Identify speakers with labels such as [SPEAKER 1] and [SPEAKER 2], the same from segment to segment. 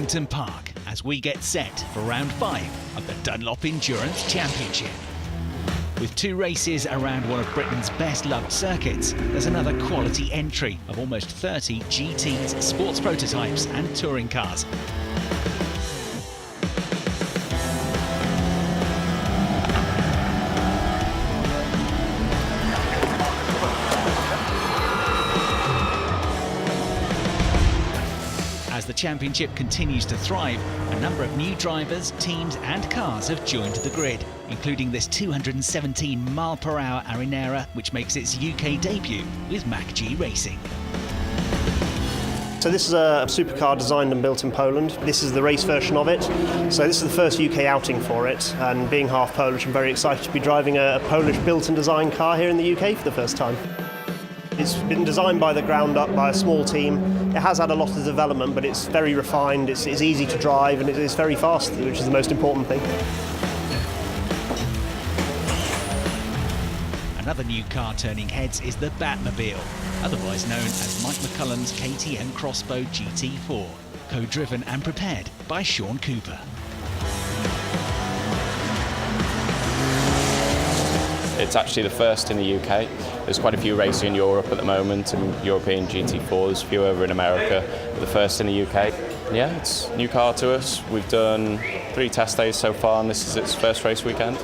[SPEAKER 1] Donington Park as we get set for round 5 of the Dunlop Endurance Championship. With 2 races around one of Britain's best-loved circuits, there's another quality entry of almost 30 GTs, sports prototypes and touring cars. As the championship continues to thrive, a number of new drivers, teams and cars have joined the grid, including this 217-mile-per-hour Arinera, which makes its UK debut with Mac-G Racing.
[SPEAKER 2] So this is a supercar designed and built in Poland. This is the race version of it. So this is the first UK outing for it, and being half Polish, I'm very excited to be driving a Polish built and designed car here in the UK for the first time. It's been designed by the ground up by a small team. It has had a lot of development, but it's very refined, it's easy to drive, and it's very fast, which is the most important thing.
[SPEAKER 1] Another new car turning heads is the Batmobile, otherwise known as Mike McCullum's KTM Crossbow GT4, co-driven and prepared by Sean Cooper.
[SPEAKER 3] It's actually the first in the UK. There's quite a few racing in Europe at the moment, and European GT4s, a few over in America, but the first in the UK. Yeah, it's a new car to us. We've done 3 test days so far, and this is its first race weekend.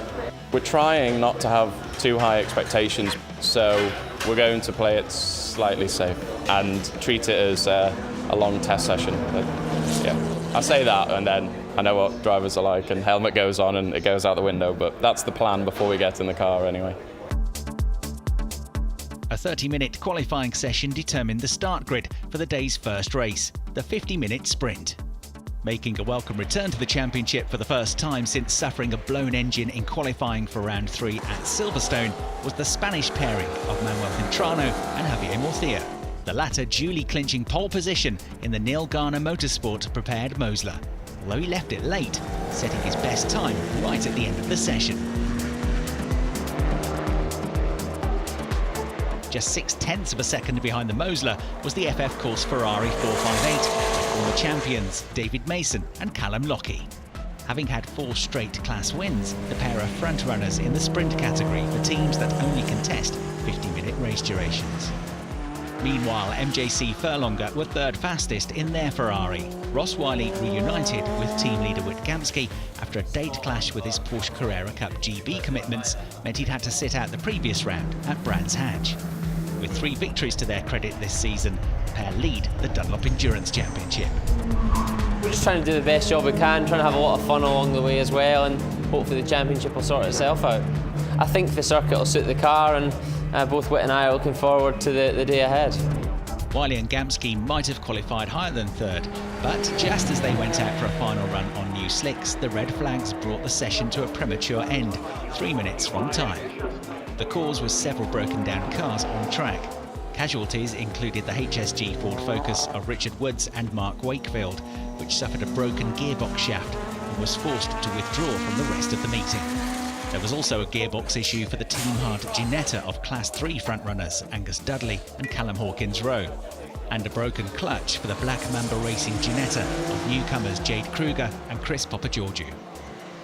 [SPEAKER 3] We're trying not to have too high expectations, so we're going to play it slightly safe and treat it as a long test session. But, yeah, I say that, and then I know what drivers are like, and helmet goes on and it goes out the window, but that's the plan before we get in the car anyway.
[SPEAKER 1] A 30-minute qualifying session determined the start grid for the day's first race, the 50-minute sprint. Making a welcome return to the championship for the first time since suffering a blown engine in qualifying for round 3 at Silverstone was the Spanish pairing of Manuel Quintrano and Javier Murcia, the latter duly clinching pole position in the Neil Garner Motorsport-prepared Mosler, although he left it late, setting his best time right at the end of the session. Just 0.6 of a second behind the Mosler was the FF Course Ferrari 458, former champions David Mason and Callum Lockie. Having had 4 straight class wins, the pair are front-runners in the sprint category for teams that only contest 50-minute race durations. Meanwhile, MJC Furlonger were 3rd fastest in their Ferrari. Ross Wiley reunited with team leader Whit Gamsky after a date clash with his Porsche Carrera Cup GB commitments meant he'd had to sit out the previous round at Brands Hatch. With 3 victories to their credit this season, the pair lead the Dunlop Endurance Championship.
[SPEAKER 4] We're just trying to do the best job we can, trying to have a lot of fun along the way as well, and hopefully the championship will sort itself out. I think the circuit will suit the car, and both Whit and I are looking forward to the day ahead.
[SPEAKER 1] Wiley and Gamsky might have qualified higher than 3rd, but just as they went out for a final run on new slicks, the red flags brought the session to a premature end, 3 minutes from time. The cause was several broken down cars on track. Casualties included the HSG Ford Focus of Richard Woods and Mark Wakefield, which suffered a broken gearbox shaft and was forced to withdraw from the rest of the meeting. There was also a gearbox issue for the Team Hard Ginetta of Class 3 frontrunners Angus Dudley and Callum Hawkins Rowe, and a broken clutch for the Black Mamba Racing Ginetta of newcomers Jade Kruger and Chris Papageorgiou.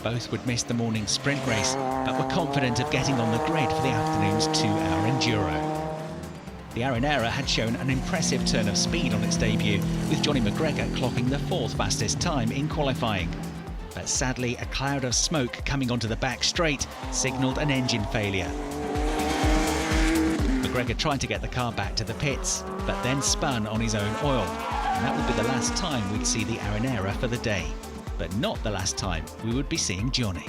[SPEAKER 1] Both would miss the morning sprint race, but were confident of getting on the grid for the afternoon's 2-hour enduro. The Arinera had shown an impressive turn of speed on its debut, with Johnny McGregor clocking the 4th fastest time in qualifying. But sadly, a cloud of smoke coming onto the back straight signalled an engine failure. McGregor tried to get the car back to the pits, but then spun on his own oil, and that would be the last time we'd see the Arinera for the day. But not the last time we would be seeing Johnny.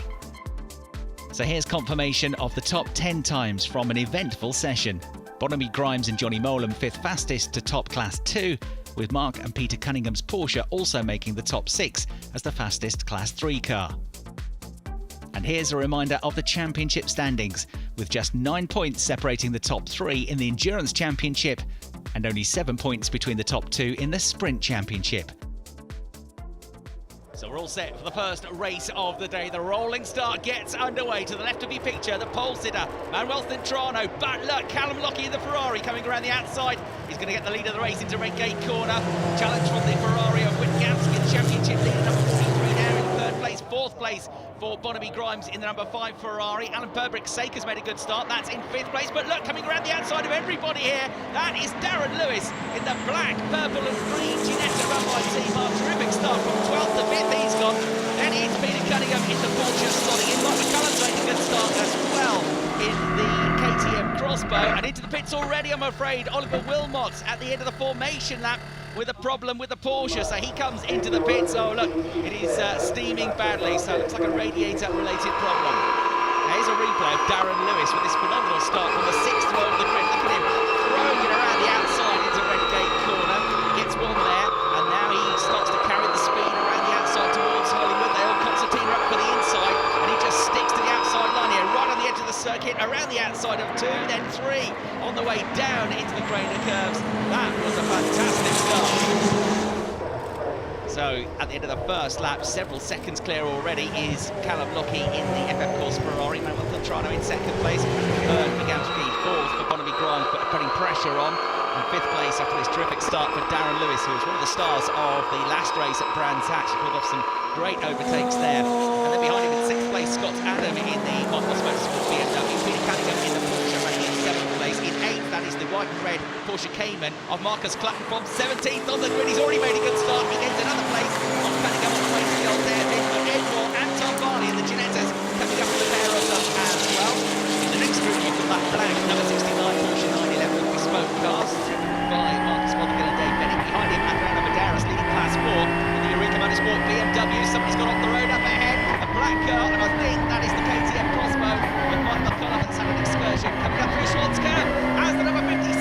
[SPEAKER 1] So here's confirmation of the top 10 times from an eventful session. Bonamy Grimes and Johnny Molam 5th fastest to top class 2, with Mark and Peter Cunningham's Porsche also making the top 6 as the fastest class 3 car. And here's a reminder of the championship standings, with just 9 points separating the top 3 in the Endurance Championship and only 7 points between the top 2 in the Sprint Championship. So we're all set for the first race of the day. The rolling start gets underway. To the left of your picture, the pole sitter, Manuel Quintrano. But look, Callum Lockie in the Ferrari coming around the outside. He's going to get the lead of the race into Redgate Corner. Challenge from the Ferrari of Whit Gamsky. Championship leader number 43 now in third place. Fourth place for Bonamy Grimes in the number 5 Ferrari. Alan Burbrick-Saker's made a good start. That's in 5th place. But look, coming around the outside of everybody here, that is Darren Lewis in the black, purple and green Ginetta run by Team Hart. Terrific start from 12th to 5th he's gone. Then it's Peter Cunningham in the Porsche slotting in. Mark McCullum's made a good start as well in the KTM Crossbow. And into the pits already, I'm afraid, Oliver Wilmot at the end of the formation lap with a problem with the Porsche, so he comes into the pits. Oh look, it is steaming badly, so it looks like a radiator related problem. Here's a replay of Darren Lewis with this phenomenal start from the 6th row of the grid. Look at him throwing it around the outside into Redgate corner. He gets one there, and now he starts to carry the speed around the outside towards Hollywood. They all concertina up for the inside, and he just sticks to the outside line here, right on the edge of the circuit, around the outside of 2, then 3 on the way down into the grainer curves. That was a fantastic start. So at the end of the first lap, several seconds clear already is Callum Lockie in the FF Course Ferrari. Manuel Filtrano in 2nd place. Third, Migamski 4th for Bonamy Grimes, putting pressure on. And 5th place after this terrific start for Darren Lewis, who was one of the stars of the last race at Brands Hatch. He pulled off some great overtakes there. And then behind him in 6th place, Scott Adam in the Montmos Motorsport BMW. Peter Cunningham in the Porsche running in 7th place. In 8th, that is the white and red Porsche Cayman of Marcus Clutton from 17th on the grid. He's already made a good start. He gains another place on Cunningham on the way to the old hairpin. But Edward and Tom Barney in the Ginettas coming up with a pair of them as well. In the next group, you've got that black number 69 Porsche 911 bespoke cars by Marcus Modigan and Dave Bennett. Behind him, Andrea Medeiros leading class 4 in the Eureka Motorsport BMW. Somebody's gone off the road up ahead. A black car, and I think that is the KTM Crossbow with Mike McCullough and Sam Excursion coming up through Schwartz Curve as the number 57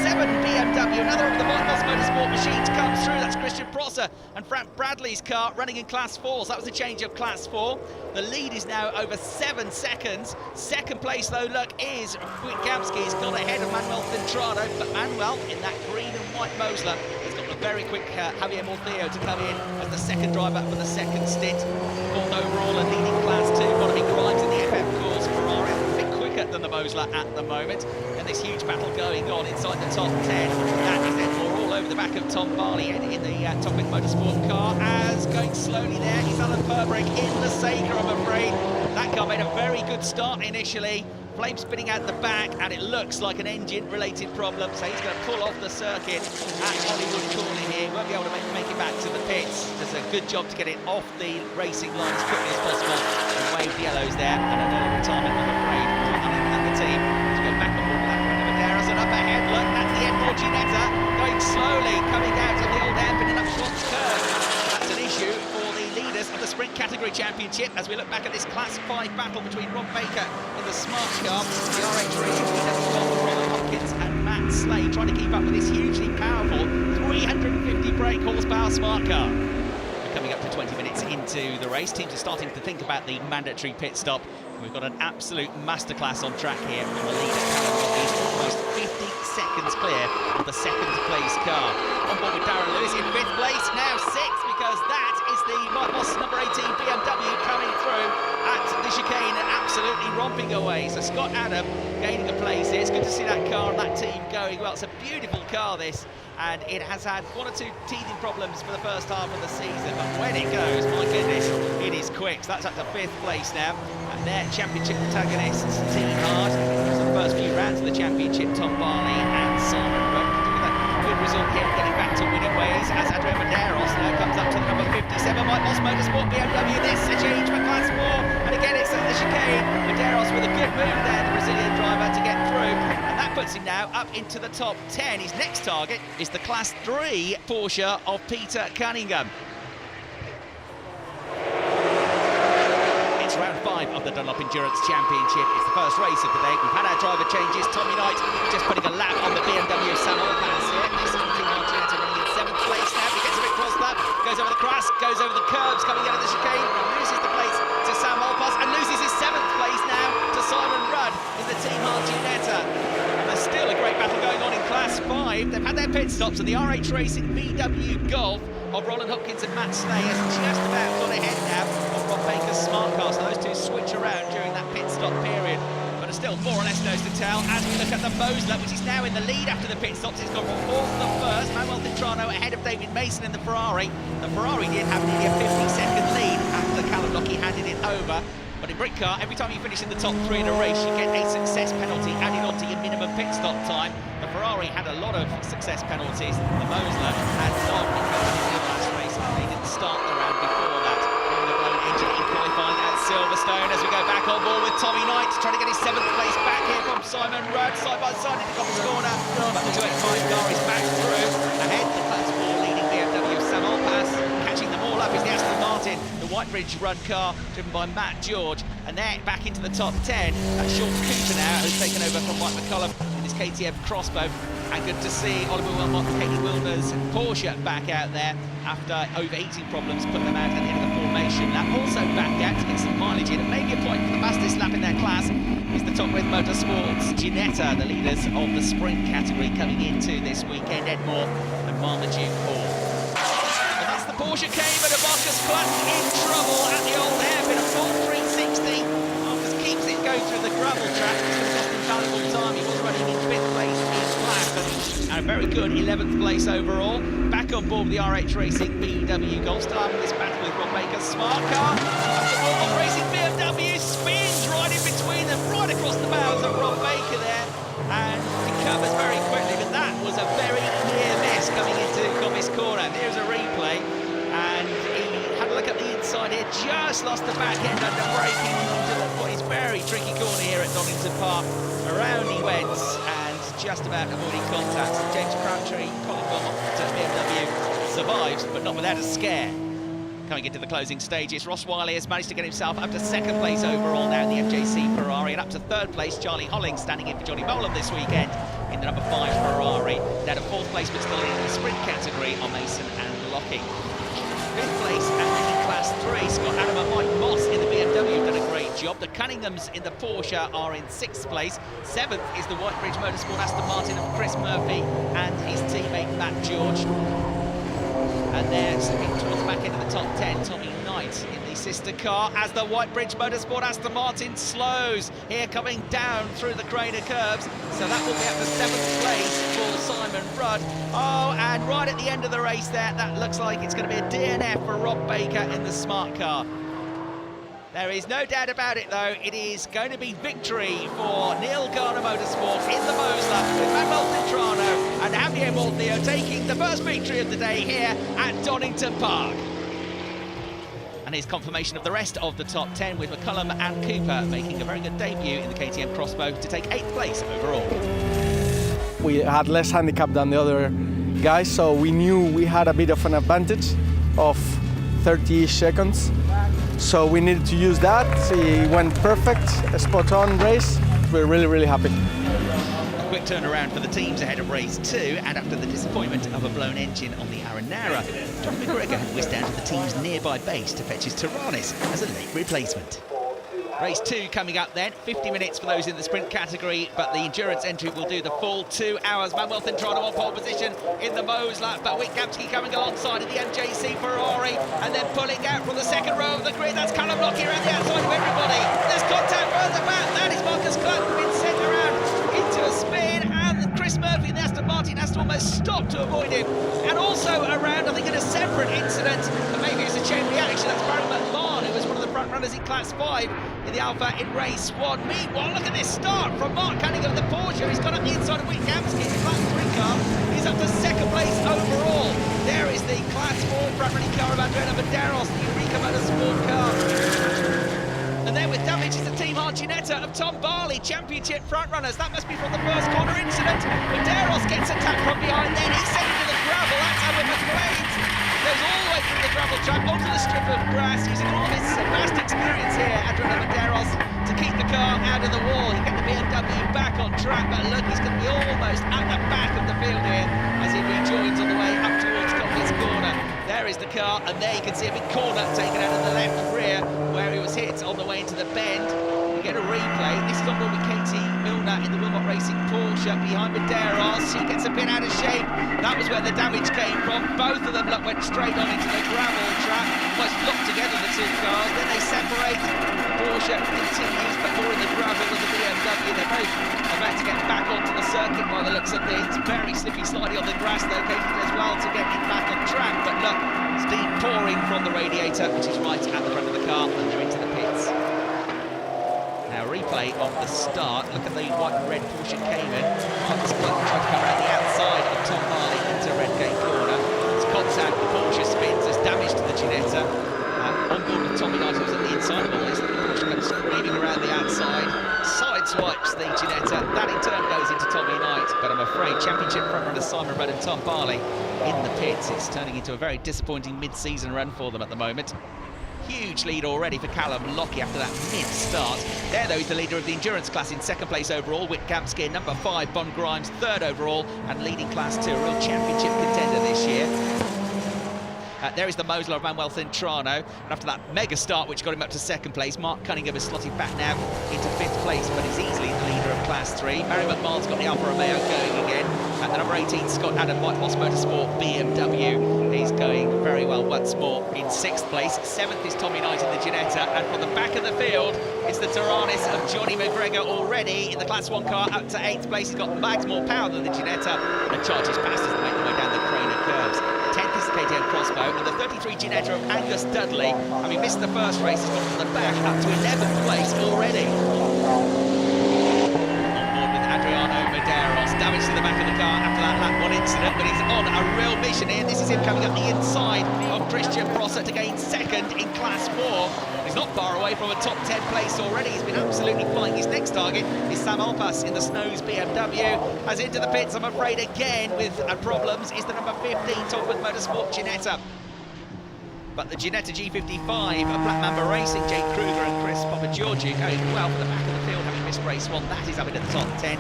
[SPEAKER 1] BMW. Another of the Montmos Motorsport machines comes through. That's Christian Prosser and Frank Bradley's car running in class 4. So that was a change of class 4. The lead is now over 7 seconds. Second place, though, look, is Wittgamski. He's gone ahead of Manuel Fintrano, but Manuel in that green and white Mosler has got a very quick Javier Morcillo to come in as the second driver for the second stint. Fourth overall and leading class 2. Bonamy Grimes in the FF Course Ferrari, a bit quicker than the Mosler at the moment. And this huge battle going on inside the top 10. That is Edmore all over the back of Tom Barley in the Top End Motorsport car. As going slowly there is Alan Burbrick in the Saker, I'm afraid. That car made a very good start initially. Flame spinning out the back, and it looks like an engine-related problem, so he's going to pull off the circuit at Hollywood Corner here. Won't be able to make it back to the pits. Does a good job to get it off the racing line as quickly as possible and wave the yellows there. And an early retirement, I'm afraid, for Alan and the team. He's going back and forth with that Brenda Medeiros, and up ahead, look, that's the Edmore Ginetta going slowly, coming out of the old hairpin and up Schwartz Curve. That's an issue for the leaders of the Sprint Category Championship as we look back at this Class 5 battle between Rob Baker in the Smart car, the RH Racing BMW of Robert Hopkins and Matt Slade trying to keep up with this hugely powerful 350 brake horsepower Smart car. We're coming up to 20 minutes into the race. Teams are starting to think about the mandatory pit stop. We've got an absolute masterclass on track here from the leader, Callum Lockie, almost 50 seconds clear of the second place car. On board with Darren Lewis in 5th place, now 6th, because that is the Montmos number 18 BMW coming through at the chicane and absolutely romping away. So Scott Adam gaining a place here. It's good to see that car and that team going well. It's a beautiful car, this, and it has had 1 or 2 teething problems for the first half of the season, but when it goes, my goodness, it is quick. So that's up to 5th place now. And their championship protagonists, Team Hard, for the first few rounds of the championship, Tom Barney and Simon Rudd, doing a good result here, getting back to winning ways, as Andrea Medeiros now comes up to the number 57 Montmos Motorsport BMW. This a change for class 4, and again it's at the chicane. Medeiros with a good move there, the Brazilian driver, to get through, and that puts him now up into the top 10. His next target is the class 3 Porsche of Peter Cunningham. Round 5 of the Dunlop Endurance Championship. It's the first race of the day. We've had our driver changes. Tommy Knight just putting a lap on the BMW Sam Pass here. This is Team Martinetta running in 7th place now. He gets a bit crossed up, goes over the crest, goes over the curbs coming out of the chicane, loses the place to Sam Pass and loses his 7th place now to Simon Rudd in the Team Martinetta. And there's still a great battle going on in Class 5. They've had their pit stops, and the RH Racing VW Golf of Roland Hopkins and Matt Slay has just about gone ahead now of Rob Baker's Smart car, so those two switch around during that pit stop period. But a still more or less nose to tail as we look at the Mosler, which is now in the lead after the pit stops. It's gone from 4th to 1st. Manuel Dintrano ahead of David Mason in the Ferrari. The Ferrari did have nearly a 50-second lead after Callum Lockie handed it over. But in Britcar, every time you finish in the top 3 in a race, you get a success penalty added onto your minimum pit stop time. The Ferrari had a lot of success penalties. The Mosler had none because in the last race they didn't start the round before that. The blown engine in qualifying at Silverstone as we go back on board with Tommy Knight trying to get his 7th place back here from Simon Rudd, side by side in the Commons corner. But the 285 car is back through. Ahead, the Class 4 leading BMW Samuel Pass. Catching them all up is the Aston Martin, the Whitebridge Run car driven by Matt George. And they're back into the top 10. That's Sean Cooper now, who's taken over from Mike McCullum in his KTM Crossbow. And good to see Oliver Wilmot and Katie Wilner's Porsche back out there after overheating problems put them out at the end of the formation lap. Also back out to get some mileage in, and maybe a point for the fastest lap in their class is the Top With Motorsports Ginetta, the leaders of the sprint category coming into this weekend, Ed Moore and Marmaduke Hall. And that's the Porsche Cayman of Marcus Clutt in trouble at the old hairpin, a full 360. Marcus keeps it going through the gravel track. It's going to cost him valuable time. He was running in 5th place in black, and a very good 11th place overall. Back on board with the RH Racing BMW Golf, still having this battle with Rob Baker's smart car. After Volvo Racing BMW spins right in between them, right across the bows of Rob Baker there, and recovers very quickly. But that was a very near miss coming into Cobb's corner. There's a replay, and he had a look at the inside here, just lost the back end under braking into what is very tricky corner here at Donington Park. Around he went, and just about avoiding contact. So James Crabtree, Colin Wilmot, BMW survives, but not without a scare. Coming into the closing stages, Ross Wiley has managed to get himself up to 2nd place overall now in the MJC Ferrari, and up to 3rd place, Charlie Holling standing in for Johnny Bolam this weekend in the number 5 Ferrari. Down to 4th place, but still in the sprint category on Mason and Lockie. 5th place, and then in Class 3, Scott Adam and Mike Moss in the BMW have done a great job. The Cunninghams in the Porsche are in 6th place. 7th is the Whitebridge Motorsport Aston Martin of Chris Murphy and his teammate Matt George. And they're slipping towards the back end of the top 10. Tommy Knight in the sister car as the Whitebridge Motorsport Aston Martin slows. Here coming down through the Craner curves. So that will be up to 7th place for Simon Rudd. Oh, and right at the end of the race there, that looks like it's going to be a DNF for Rob Baker in the smart car. There is no doubt about it, though. It is going to be victory for Neil Garner Motorsport in the Mosler with Manuel Dintrano and Javier Mortneo taking the first victory of the day here at Donington Park. And here's confirmation of the rest of the top 10 with McCullum and Cooper making a very good debut in the KTM Crossbow to take 8th place overall.
[SPEAKER 5] We had less handicap than the other guys, so we knew we had a bit of an advantage of 30-ish seconds. So we needed to use that. It went perfect, a spot-on race. We're really, really happy.
[SPEAKER 1] A quick turnaround for the teams ahead of race 2, and after the disappointment of a blown engine on the Aranara, John McGregor had whisked down to the team's nearby base to fetch his Taranis as a late replacement. Race 2 coming up then, 50 minutes for those in the sprint category, but the endurance entry will do the full 2 hours. Manuel Dintrano on pole position in the Mosler, but Wittkamski coming alongside in the MJC Ferrari, and then pulling out from the 2nd row of the grid. That's Callum Lockie around the outside of everybody. There's contact further back. That is Marcus Clutt been sent around into a spin, and Chris Murphy in the Aston Martin has to almost stop to avoid him. And also around, I think in a separate incident, and maybe it's a chain reaction, that's Barry McMahon, who was one of the front runners in Class 5 in the Alpha in race 1. Meanwhile, look at this start from Mark Cunningham of the Porsche. He's got up the inside of Wittkamski in the Class 3 car. He's up to 2nd place overall. There is the Class 4 front running car of Adriano Medeiros, the Eureka Motorsport car. And then with damage is the Team Arginetta of Tom Barley, championship front runners. That must be from the first corner incident. Medeiros gets attacked from behind, then he's sent into the gravel. That's Albert McLean's. Goes all the way through the gravel track onto the strip of grass, using all of his vast experience here, Adriano Medeiros, to keep the car out of the wall. He get the BMW back on track, but look, he's going to be almost at the back of the field here as he rejoins on the way up towards Coppy's corner. There is the car, and there you can see a big corner taken out of the left rear where he was hit on the way into the bend. We get a replay. This is on board with Katie Milner in the Wilmot Racing Porsche behind Medeiros. She gets a bit out of shape. That was where the damage came from. Both of them went straight on into the gravel track, almost locked together the 2 cars. Then they separate. Porsche continues, but more in the gravel than the BMW both about to get back onto the circuit by the looks of things. Very slippy, slidey on the grass located as well to get it back on track. But look, steam pouring from the radiator, which is right at the front of the car, and they're into the pits. Now replay of the start. Look at the white and red Porsche Cayman. Marcus Clutton tried to come around the outside of Tom Harley into Redgate corner. It's contact, the Porsche spins, there's damage to the Ginetta. On board with Tommy Knight, who was on the inside of all this. The Porsche comes screaming around the outside, side swipes the Ginetta. That in turn goes into Tommy Knight. But I'm afraid championship front-runners Simon Rudd and Tom Harley in the pits. It's turning into a very disappointing mid-season run for them at the moment. Huge lead already for Callum Lockie after that mid-start. There, though, he's the leader of the endurance class in second place overall. Whit Gamsky, number 5, Bon Grimes, third overall, and leading class 2, a real championship contender this year. There is the Mosler of Manuel Centrano, and after that mega start which got him up to second place, Mark Cunningham is slotted back now into 5th place, but he's easily the leader of class 3. Barry McMahon's got the Alfa Romeo going again, and the number 18 Scott Adam White Moss Motorsport BMW is going very well once more in 6th place. 7th is Tommy Knight in the Ginetta, and from the back of the field it's the Taranis of Johnny McGregor already in the class 1 car up to 8th place. He's got bags more power than the Ginetta, and charges past as they make their way down the Craner curves. 10th is the KTM Crossbow, and the 33 Ginetta of Angus Dudley, having missed the first race, has gone from the back up to 11th place already. On board with Adriano Medeiros, damage to the back of the car after that lap 1 incident, but he's on a real mission here. This is him coming up the inside of Christian Prosser to gain 2nd in class 4. He's not far away from a top 10 place already. He's been absolutely flying. His next target is Sam Alpas in the Snows BMW. As into the pits, I'm afraid, again with problems, is the number 15 Topwood Motorsport Ginetta. But the Ginetta G55 of Black Mamba Racing, Jake Kruger and Chris Papageorgiou going well for the back of the field, having missed race 1. That is up into the top 10.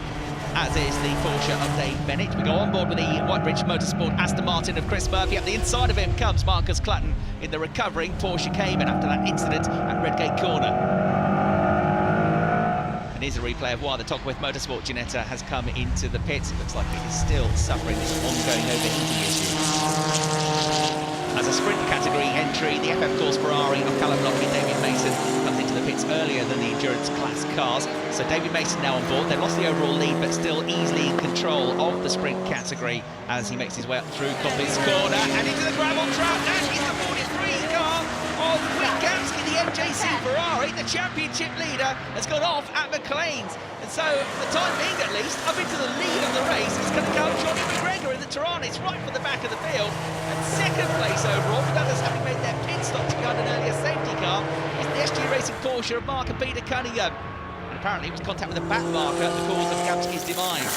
[SPEAKER 1] As is the Porsche of Dave Bennett. We go on board with the Whitebridge Motorsport Aston Martin of Chris Murphy. Up the inside of him comes Marcus Clutton in the recovering Porsche Cayman after that incident at Redgate Corner. And here's a replay of why the Topworth Motorsport Ginetta has come into the pits. It looks like it is still suffering this ongoing overheating issue. As a sprint category entry, the FF Course Ferrari of Callum Lockie and David Mason comes into the pits earlier than the endurance class cars. So David Mason now on board. They've lost the overall lead, but still easily in control of the sprint category as he makes his way up through Coppins Corner and into the gravel trap. That is the 43 car of Whit Gamsky, the MJC Ferrari. The championship leader has gone off at McLean's. And so, for the time being at least, up into the lead of the race, it's going to come Johnny McGregor in the Taranis right from the back of the field. And 2nd place overall, with others having made their pit stop to guard an earlier safety car, is the SG Racing Porsche of Mark and Peter Cunningham. And apparently it was contact with a back marker, the cause of Gamsky's demise.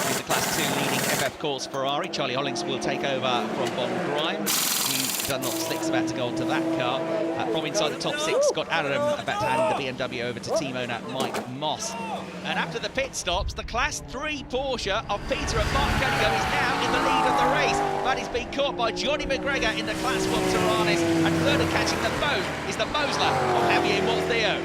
[SPEAKER 1] In the Class 2 leading FF Course Ferrari, Charlie Hollings will take over from Bon Grimes. Dunlop Slick's about to go onto that car. From inside the top 6, Scott Adam about to hand the BMW over to team owner Mike Moss. And after the pit stops, the Class 3 Porsche of Peter and Mark Cunningham is now in the lead of the race. But he's been caught by Johnny McGregor in the Class 1 Taranis, and third and catching them both is the Mosler of Javier Mortheo.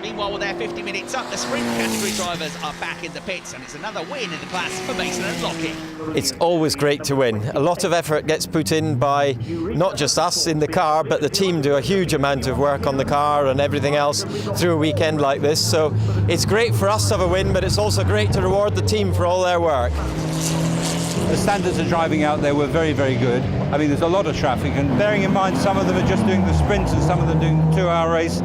[SPEAKER 1] Meanwhile, with their 50 minutes up, the sprint category drivers are back in the pits, and it's another win in the class for Mason and Lockie.
[SPEAKER 6] It's always great to win. A lot of effort gets put in by not just us in the car, but the team do a huge amount of work on the car and everything else through a weekend like this. So it's great for us to have a win, but it's also great to reward the team for all their work.
[SPEAKER 7] The standards of driving out there were very, very good. I mean, there's a lot of traffic, and bearing in mind some of them are just doing the sprints and some of them doing the 2-hour race,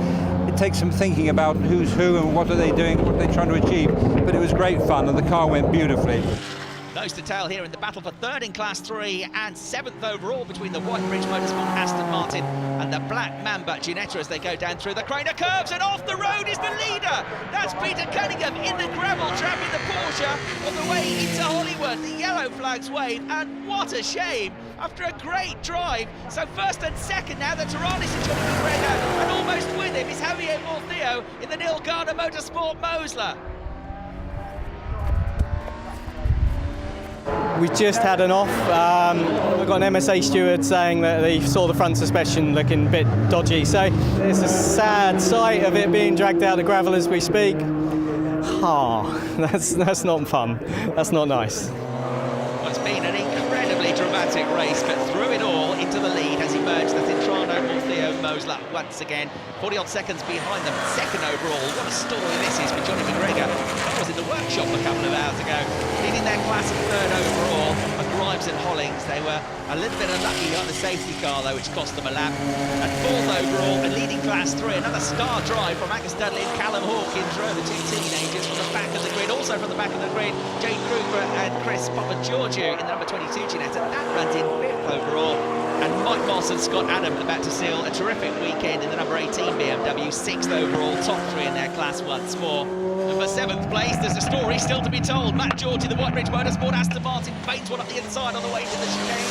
[SPEAKER 7] it takes some thinking about who's who and what are they doing, what are they trying to achieve. But it was great fun, and the car went beautifully.
[SPEAKER 1] Nose to tail here in the battle for 3rd in Class 3 and 7th overall between the Whitebridge Motorsport Aston Martin and the Black Mamba Ginetta as they go down through the Craner curves, and off the road is the leader. That's Peter Cunningham in the gravel trap in the Porsche on the way into Hollywood. The yellow flags wave, and what a shame after a great drive. So 1st and 2nd now, the Taranis and Johnny McGregor, and almost with him is Javier Mortheo in the Neil Garner Motorsport Mosler.
[SPEAKER 8] We just had an off. We've got an MSA steward saying that they saw the front suspension looking a bit dodgy. So it's a sad sight of it being dragged out of gravel as we speak. That's not fun. That's not nice.
[SPEAKER 1] Well, it's been an incredibly dramatic race, but through it all, into the lead has emerged the Cintrano Mortheo Mosler once again. 40-odd seconds behind them, 2nd overall. What a story this is for Johnny McGregor. That was in the hours ago, leading their class in third overall. And Grimes and Hollings, they were a little bit unlucky on the safety car though, which cost them a lap. And fourth overall, and leading class 3, another star drive from Angus Dudley and Callum Hawkins, the two teenagers from the back of the grid. Also from the back of the grid, Jane Kruger and Chris Papageorgiou in the number 22 Jeanette, and that runs in 5th overall. And Mike Moss and Scott Adam about to seal a terrific weekend in the number 18 BMW, 6th overall, top 3 in their class once more. And for 7th place, there's a story still to be told. Matt Georgie, the Whitebridge Motorsport Aston Martin, faints one up the inside on the way to the chicane.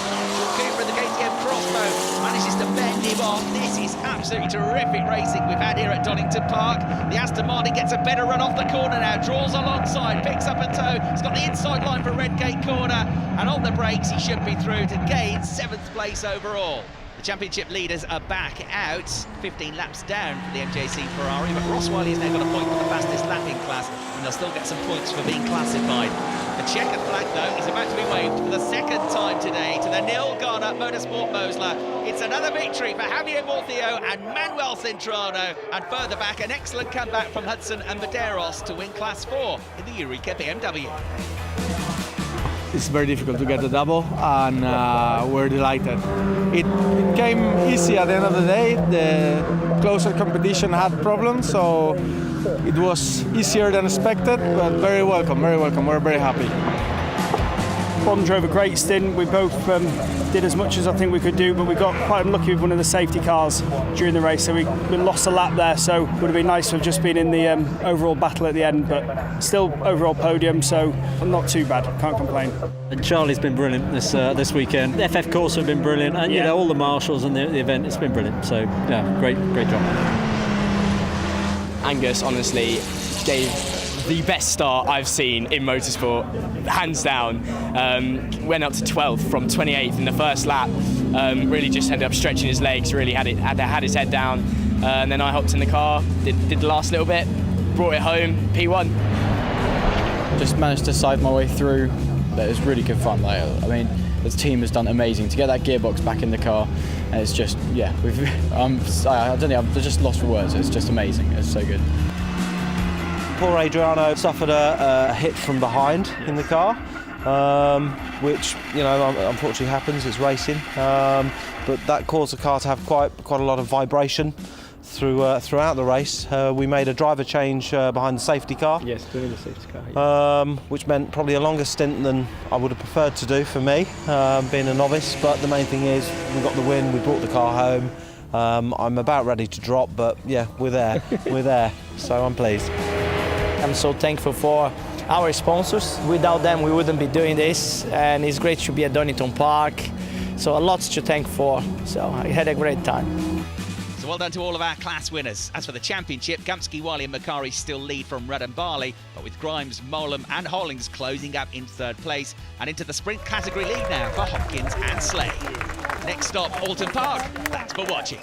[SPEAKER 1] Cooper in the KTM Crossbow manages to bend him off. This is absolutely terrific racing we've had here at Donington Park. The Aston Martin gets a better run off the corner now, draws alongside, picks up a toe. He's got the inside line for Redgate Corner, and on the brakes he should be through to gain 7th place overall. The championship leaders are back out, 15 laps down for the MJC Ferrari, but Ross Wiley has now got a point for the fastest lapping class, and they'll still get some points for being classified. The checkered flag, though, is about to be waved for the second time today to the Neil Garner Motorsport Mosler. It's another victory for Javier Morthio and Manuel Cintrano, and further back, an excellent comeback from Hudson and Medeiros to win Class 4 in the Eureka BMW.
[SPEAKER 5] It's very difficult to get the double, and we're delighted. It came easy at the end of the day. The closer competition had problems, so it was easier than expected, but very welcome, very welcome. We're very happy.
[SPEAKER 9] Bond drove a great stint. We both did as much as I think we could do, but we got quite unlucky with one of the safety cars during the race, so we lost a lap there, so it would have been nice to have just been in the overall battle at the end, but still overall podium, so not too bad, can't complain.
[SPEAKER 10] And Charlie's been brilliant this weekend. The FF course have been brilliant, and you know, all the marshals and the event, it's been brilliant, so yeah, great job.
[SPEAKER 11] Angus honestly gave the best start I've seen in motorsport, hands down. Went up to 12th from 28th in the first lap. Really just ended up stretching his legs, really had his head down. And then I hopped in the car, did the last little bit, brought it home, P1.
[SPEAKER 12] Just managed to side my way through. It was really good fun. I mean, the team has done amazing to get that gearbox back in the car, and it's just, yeah, I don't know, I've just lost for words. It's just amazing. It's so good.
[SPEAKER 13] Poor Adriano suffered a hit from behind in the car, which, you know, unfortunately happens. It's racing, but that caused the car to have quite a lot of vibration throughout the race. We made a driver change behind the safety car.
[SPEAKER 12] Yes, doing the safety car. Yeah.
[SPEAKER 13] Which meant probably a longer stint than I would have preferred to do for me, being a novice. But the main thing is we got the win. We brought the car home. I'm about ready to drop, but yeah, we're there. We're there. So I'm pleased.
[SPEAKER 14] I'm so thankful for our sponsors. Without them, we wouldn't be doing this, and it's great to be at Donington Park. So a lot to thank for. So I had a great time.
[SPEAKER 1] So well done to all of our class winners. As for the championship, Gamsky, Wiley and Macari still lead from Rudd and Barley, but with Grimes, Molam and Hollings closing up in 3rd place, and into the sprint category lead now for Hopkins and Slade. Next stop, Alton Park. Thanks for watching.